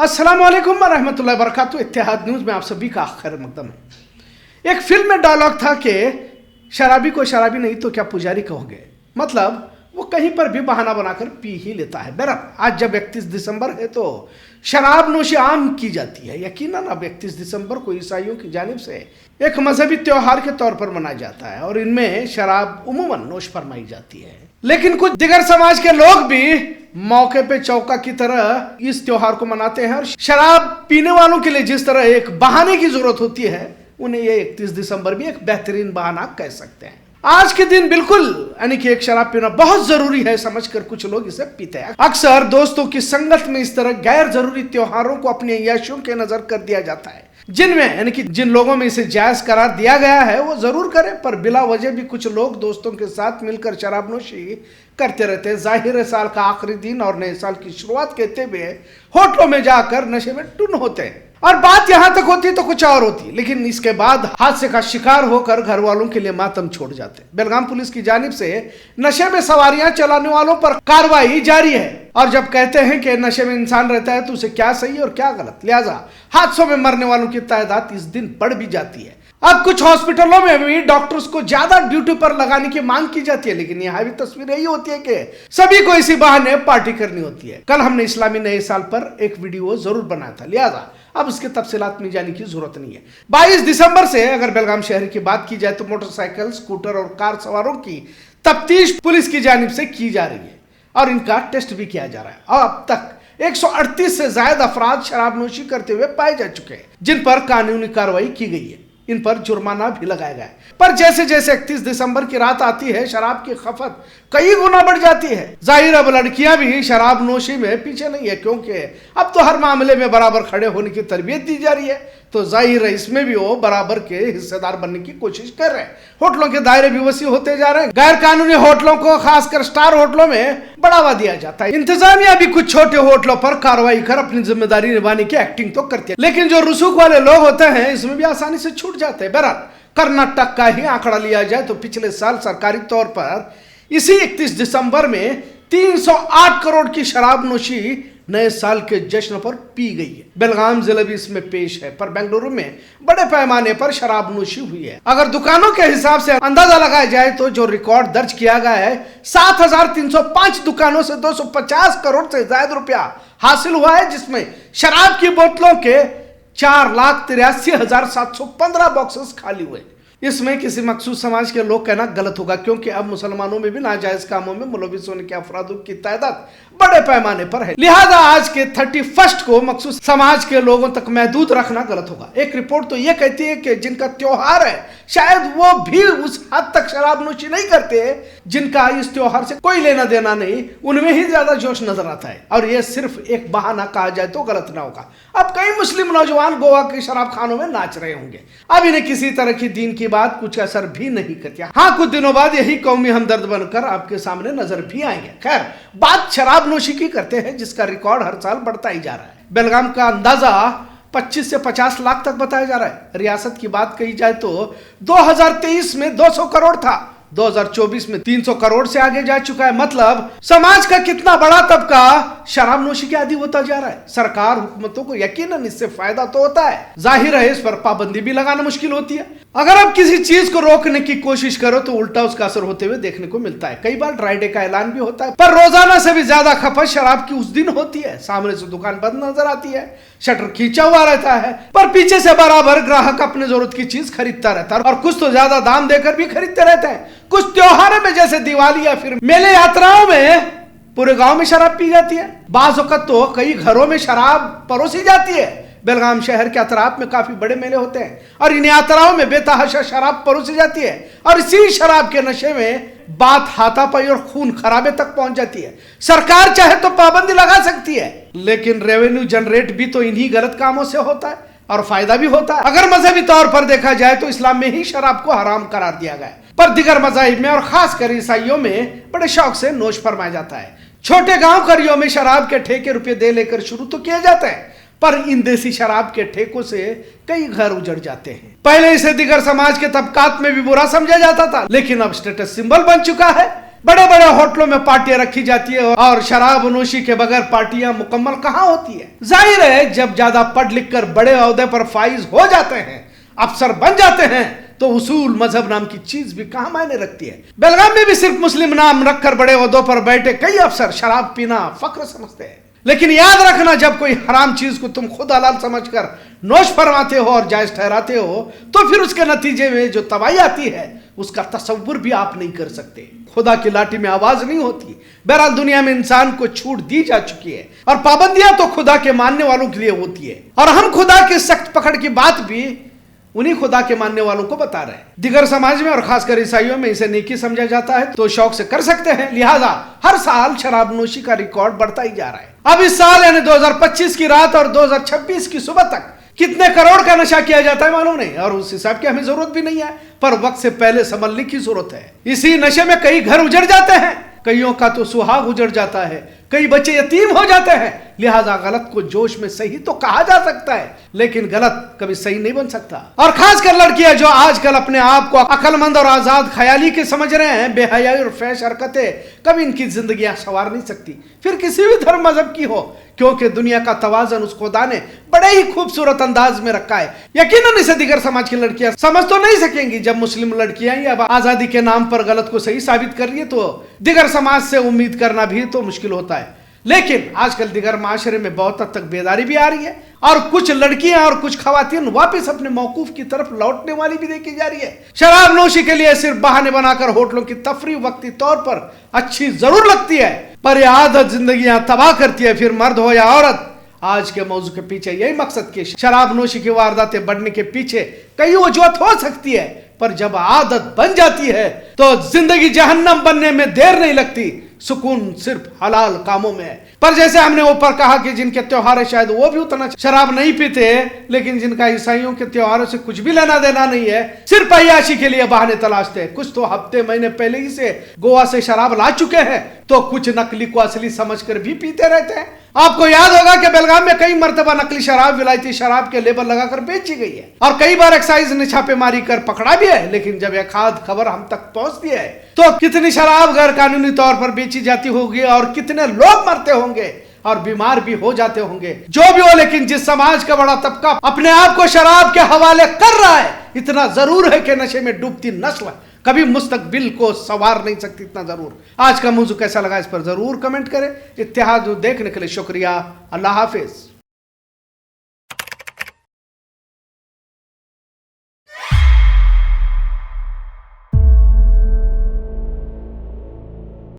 अस्सलाम वालेकुम रहमतुल्लाहि व बरकातुहू। इत्तेहाद न्यूज़ में आप सभी का खैर मकदम है। एक फिल्म में डायलॉग था कि शराबी को शराबी नहीं तो क्या पुजारी कहोगे, मतलब वो कहीं पर भी बहाना बनाकर पी ही लेता है। बहरहाल आज जब 31 दिसंबर है तो शराब नोशी आम की जाती है। यकीनन अब 31 दिसंबर को ईसाइयों की जानिब से एक मजहबी त्योहार के तौर पर मनाया जाता है और इनमें शराब उमूमन नोश फरमाई जाती है। लेकिन कुछ दिगर समाज के लोग भी मौके पे चौका की तरह इस त्योहार को मनाते हैं और शराब पीने वालों के लिए जिस तरह एक बहाने की जरूरत होती है, उन्हें ये 31 दिसंबर भी एक बेहतरीन बहाना कह सकते हैं। आज के दिन बिल्कुल यानी कि एक शराब पीना बहुत जरूरी है समझकर कुछ लोग इसे पीते हैं। अक्सर दोस्तों की संगत में इस तरह गैर जरूरी त्योहारों को अपनी अय्याशियों के नजर कर दिया जाता है, जिनमें यानी कि जिन लोगों में इसे जायज करार दिया गया है वो जरूर करें, पर बिला वजह भी कुछ लोग दोस्तों के साथ मिलकर शराबनोशी करते रहते हैं। जाहिर है साल का आखिरी दिन और नए साल की शुरुआत कहते हुए होटलों में जाकर नशे में टुन होते हैं और बात यहां तक होती तो कुछ और होती, लेकिन इसके बाद हादसे का शिकार होकर घर वालों के लिए मातम छोड़ जाते। बेलगाम पुलिस की जानिब से नशे में सवारियां चलाने वालों पर कार्रवाई जारी है और जब कहते हैं कि नशे में इंसान रहता है तो उसे क्या सही और क्या गलत, लिहाजा हादसों में मरने वालों की तादाद इस दिन बढ़ भी जाती है। अब कुछ हॉस्पिटलों में भी डॉक्टर्स को ज्यादा ड्यूटी पर लगाने की मांग की जाती है, लेकिन यहाँ भी तस्वीर यही होती है कि सभी को इसी बहाने पार्टी करनी होती है। कल हमने इस्लामी नए साल पर एक वीडियो जरूर बनाया था, लिहाजा अब इसके तफसीलात में जाने की जरूरत नहीं है। 22 दिसंबर से अगर बेलगाम शहर की बात की जाए तो मोटरसाइकिल, स्कूटर और कार सवारों की तफ्तीश पुलिस की जानिब से की जा रही है और इनका टेस्ट भी किया जा रहा है और अब तक 138 से ज्यादा अफराद शराबनोशी करते हुए पाए जा चुके हैं, जिन पर कानूनी कार्रवाई की गई है। इन पर जुर्माना भी लगाया गया है। पर जैसे जैसे 31 दिसंबर की रात आती है शराब की खपत कई गुना बढ़ जाती है। जाहिर अब लड़कियां भी शराब नोशी में पीछे नहीं है, क्योंकि अब तो हर मामले में बराबर खड़े होने की तरबियत दी जा रही है, तो जाहिर है इसमें भी वो बराबर के हिस्सेदार बनने की कोशिश कर रहे हैं। होटलों के दायरे भी वसी होते जा रहे हैं। गैर कानूनी होटलों को खासकर स्टार होटलों में बढ़ावा दिया जाता है। इंतजामिया भी कुछ छोटे होटलों पर कार्रवाई कर अपनी जिम्मेदारी निभाने की एक्टिंग तो करती है, लेकिन जो रुसूख वाले लोग होते हैं इसमें भी आसानी से छूट जाते हैं। बहरहाल कर्नाटक का ही आंकड़ा लिया जाए तो पिछले साल सरकारी तौर पर इसी 31 दिसंबर में 308 करोड़ की शराब नोशी नए साल के जश्न पर पी गई है। बेलगाम जिला भी इसमें पेश है, पर बेंगलुरु में बड़े पैमाने पर शराब नोशी हुई है। अगर दुकानों के हिसाब से अंदाजा लगाया जाए तो जो रिकॉर्ड दर्ज किया गया है 7305 दुकानों से 250 करोड़ से ज्यादा रुपया हासिल हुआ है, जिसमें शराब की बोतलों के 4,83,715 बॉक्सेस खाली हुए। इसमें किसी मखसूस समाज के लोग कहना गलत होगा, क्योंकि अब मुसलमानों में भी नाजायज कामों में मुलविस होने के अफराद की तादाद बड़े पैमाने पर है। लिहाजा आज के 31 को मखसूस समाज के लोगों तक महदूद रखना गलत होगा। एक रिपोर्ट तो यह कहती है कि जिनका त्योहार है शायद वो भी उस हद तक शराबनोशी नहीं करते, जिनका इस त्योहार से कोई लेना देना नहीं, उनमें ही ज्यादा जोश नजर आता है और यह सिर्फ एक बहाना कहा जाए तो गलत ना होगा। अब कई मुस्लिम नौजवान गोवा के शराब खानों में नाच रहे होंगे, अब इन्हें किसी तरह की दीन की बात कुछ असर भी नहीं करती। हाँ, कुछ दिनों बाद यही कौमी हमदर्द बनकर आपके सामने नजर भी आएंगे। खैर, बात शराबनोशी की करते हैं, जिसका रिकॉर्ड हर साल बढ़ता ही जा रहा है। बेलगाम का अंदाजा 25 से 50 लाख तक बताया जा रहा है। रियासत की बात कही जाए तो 2023 में 200 करोड़ था, 2024 में 300 करोड़ से आगे जा चुका है। मतलब समाज का कितना बड़ा तबका शराबनोशी के आदी होता जा रहा है। सरकार हुकूमतों को यकीनन इससे फायदा तो होता है, जाहिर है इस पर पाबंदी भी लगाना मुश्किल होती है। अगर आप किसी चीज को रोकने की कोशिश करो तो उल्टा उसका असर होते हुए देखने को मिलता है। कई बार ड्राई डे का ऐलान भी होता है, पर रोजाना से भी ज्यादा खपत शराब की उस दिन होती है। सामने से दुकान बंद नजर आती है, शटर खींचा हुआ रहता है, पर पीछे से बराबर ग्राहक अपने जरूरत की चीज खरीदता रहता है और कुछ तो ज्यादा दाम देकर भी खरीदते रहते हैं। कुछ त्योहारों में जैसे दिवाली या फिर मेले यात्राओं में पूरे गांव में शराब पी जाती है। बाज़ वक़्त तो कई घरों में शराब परोसी जाती है। बेलगाम शहर के अतराफ में काफी बड़े मेले होते हैं और इन यात्राओं में बेतहाशा शराब परोसी जाती है और इसी शराब के नशे में बात हाथापाई और खून खराबे तक पहुंच जाती है। सरकार चाहे तो पाबंदी लगा सकती है, लेकिन रेवेन्यू जनरेट भी तो इन्हीं गलत कामों से होता है और फायदा भी होता है। अगर मजहबी तौर पर देखा जाए तो इस्लाम में ही शराब को हराम करार दिया गया है, पर दिगर मज़ाहिब में और खासकर ईसाइयों में बड़े शौक से नोश फरमाया जाता है। छोटे गांव करियों में शराब के ठेके रुपए दे लेकर शुरू तो किए जाते हैं, पर इन देसी शराब के ठेकों से कई घर उजड़ जाते हैं। पहले इसे दिगर समाज के तबकात में भी बुरा समझा जाता था, लेकिन अब स्टेटस सिंबल बन चुका है। बड़े बड़े होटलों में पार्टियां रखी जाती है और शराब नोशी के बगैर पार्टियां मुकम्मल कहां होती है। जाहिर है जब ज्यादा पढ़ लिख कर बड़े ओहदे पर फाइज हो जाते हैं, अफसर बन जाते हैं, तो उसूल मजहब नाम की चीज भी कहां मायने रखती है। बेलगाम में भी सिर्फ मुस्लिम नाम रखकर बड़े ओहदों पर बैठे कई अफसर शराब पीना फक्र समझते हैं। लेकिन याद रखना, जब कोई हराम चीज को तुम खुद हलाल समझकर नोश फरमाते हो और जायज ठहराते हो, तो फिर उसके नतीजे में जो तबाही आती है उसका तसव्वुर भी आप नहीं कर सकते। खुदा की लाठी में आवाज नहीं होती। बहरहाल दुनिया में इंसान को छूट दी जा चुकी है और पाबंदियां तो खुदा के मानने वालों के लिए होती है, और हम खुदा की सख्त पकड़ की बात भी उन्हीं खुदा के मानने वालों को बता रहे हैं। दिगर समाज में और खासकर ईसाइयों में इसे नेकी समझा जाता है तो शौक से कर सकते हैं, लिहाजा हर साल शराबनोशी का रिकॉर्ड बढ़ता ही जा रहा है। अब इस साल यानी 2025 की रात और 2026 की सुबह तक कितने करोड़ का नशा किया जाता है मालूम नहीं, और उस हिसाब की हमें जरूरत भी नहीं है, पर वक्त से पहले संभलने की जरूरत है। इसी नशे में कई घर उजड़ जाते हैं, कईयों का तो सुहाग उजड़ जाता है, कई बच्चे यतीम हो जाते हैं। लिहाजा गलत को जोश में सही तो कहा जा सकता है, लेकिन गलत कभी सही नहीं बन सकता। और खासकर लड़कियां जो आजकल अपने आप को अक्लमंद और आजाद ख्याली के समझ रहे हैं, बेहयाई और फैश हरकतें कभी इनकी जिंदगियां संवार नहीं सकती, फिर किसी भी धर्म मजहब की हो, क्योंकि दुनिया का तवाजन उस खुदा ने बड़े ही खूबसूरत अंदाज में रखा है। यकीनन इसे दिगर समाज की लड़कियां समझ तो नहीं सकेंगी। जब मुस्लिम लड़कियां ही अब आजादी के नाम पर गलत को सही साबित कर रही है, तो दिगर समाज से उम्मीद करना भी तो मुश्किल होता है। लेकिन आजकल दिगर माशरे में बहुत हद तक बेदारी भी आ रही है, और कुछ लड़कियां और कुछ खवातीन वापस अपने मौकूफ की तरफ लौटने वाली भी देखी जा रही है। शराब नोशी के लिए सिर्फ बहाने बनाकर होटलों की तफरीह वक्ती तौर पर अच्छी जरूर लगती है, पर यह आदत जिंदगियां तबाह करती है। फिर मर्द हो या औरत, आज के मौजू के पीछे यही मकसद कि शराब नोशी की वारदातें बढ़ने के पीछे कई वजूहत हो सकती है, पर जब आदत बन जाती है तो जिंदगी जहन्नम बनने में देर नहीं लगती। सुकून सिर्फ हलाल कामों में है। पर जैसे हमने ऊपर कहा कि जिनके त्योहार है शायद वो भी उतना शराब नहीं पीते, लेकिन जिनका ईसाइयों के त्योहारों से कुछ भी लेना देना नहीं है, सिर्फ अय्याशी के लिए बहाने तलाशते हैं। कुछ तो हफ्ते महीने पहले ही से गोवा से शराब ला चुके हैं, तो कुछ नकली को असली समझकर भी पीते रहते हैं। आपको याद होगा कि बेलगाम में कई मरतबा नकली शराब, विलायती शराब के लेबल लगाकर बेची गई है, और कई बार एक्साइज ने छापेमारी कर पकड़ा भी है। लेकिन जब एक आध खबर हम तक पहुंचती है तो कितनी शराब गैर कानूनी तौर पर बेची जाती होगी और कितने लोग मरते होंगे और बीमार भी हो जाते होंगे। जो भी हो, लेकिन जिस समाज का बड़ा तबका अपने आप को शराब के हवाले कर रहा है, इतना जरूर है कि नशे में डूबती नस्ल कभी मुस्तकबिल को संवार नहीं सकती, इतना जरूर। आज का मौजू कैसा लगा इस पर जरूर कमेंट करें। इत्तेहाद देखने के लिए शुक्रिया। अल्लाह हाफिज।